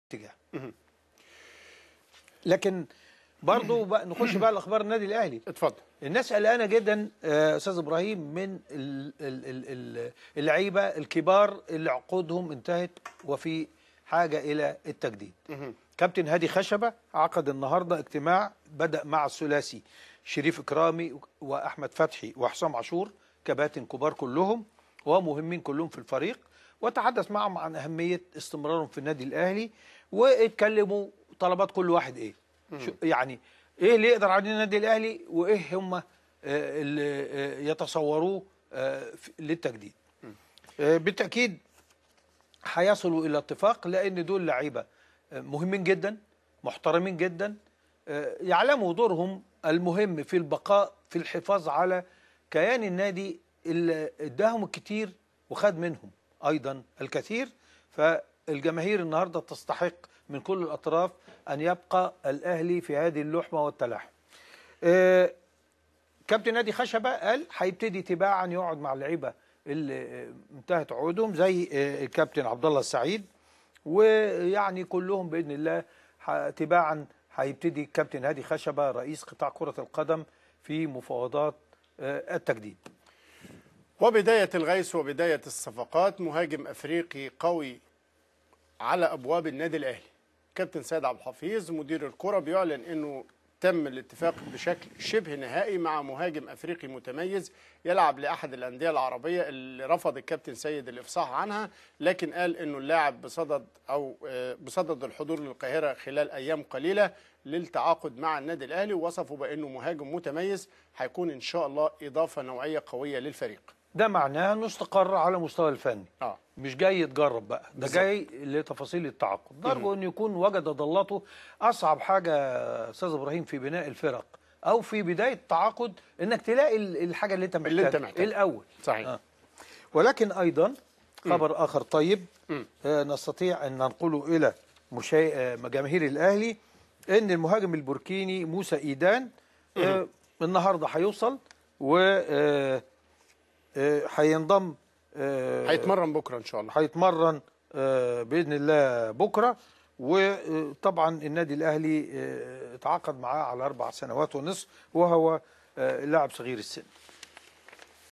اتجاه. لكن برضه نخش بقى لاخبار النادي الاهلي. اتفضل. الناس قلقانه جدا استاذ ابراهيم من اللعيبه الكبار اللي عقودهم انتهت وفي حاجه الى التجديد. كابتن هادي خشبه عقد النهارده اجتماع بدأ مع الثلاثي شريف إكرامي واحمد فتحي وحسام عاشور، كباتن كبار كلهم ومهمين كلهم في الفريق، وتحدث معهم عن اهميه استمرارهم في النادي الاهلي، واتكلموا طلبات كل واحد ايه. يعني ايه اللي يقدر عليه النادي الاهلي، وايه هم اللي يتصوروه للتجديد. بالتاكيد هيصلوا الى اتفاق، لان دول لعيبه مهمين جدا محترمين جدا، يعلموا دورهم المهم في البقاء في الحفاظ على كيان النادي اللي اداهم الكتير وخد منهم ايضا الكثير. فالجماهير النهارده تستحق من كل الاطراف ان يبقى الاهلي في هذه اللحمه والتلاحم. كابتن نادي خشبه قال هيبتدي تباعا يقعد مع اللعيبه اللي انتهت عقودهم زي الكابتن عبد الله السعيد، ويعني كلهم باذن الله تباعا هيبتدي الكابتن هادي خشبه رئيس قطاع كره القدم في مفاوضات التجديد. وبدايه الغيث وبدايه الصفقات، مهاجم افريقي قوي على ابواب النادي الاهلي. كابتن سيد عبد الحفيظ مدير الكره بيعلن انه تم الاتفاق بشكل شبه نهائي مع مهاجم افريقي متميز يلعب لاحد الانديه العربيه اللي رفض الكابتن سيد الافصاح عنها، لكن قال انه اللاعب بصدد الحضور للقاهره خلال ايام قليله للتعاقد مع النادي الاهلي، ووصفه بانه مهاجم متميز هيكون ان شاء الله اضافه نوعيه قويه للفريق. ده معناه انه استقر على مستوى الفني، مش جاي يتجرب بقى، ده بالزبط. جاي لتفاصيل التعاقد. نرجو انه يكون وجد ضلاته. اصعب حاجه استاذ ابراهيم في بناء الفرق او في بدايه التعاقد انك تلاقي الحاجه اللي انت محتاجها الاول. صحيح. ولكن ايضا خبر اخر طيب نستطيع ان ننقله الى جماهير الاهلي، ان المهاجم البوركيني موسى ايدان النهارده هيوصل و هينضم، هيتمرن بكره ان شاء الله، هيتمرن باذن الله بكره. وطبعا النادي الاهلي اتعاقد معاه على 4 سنوات ونصف، وهو لاعب صغير السن.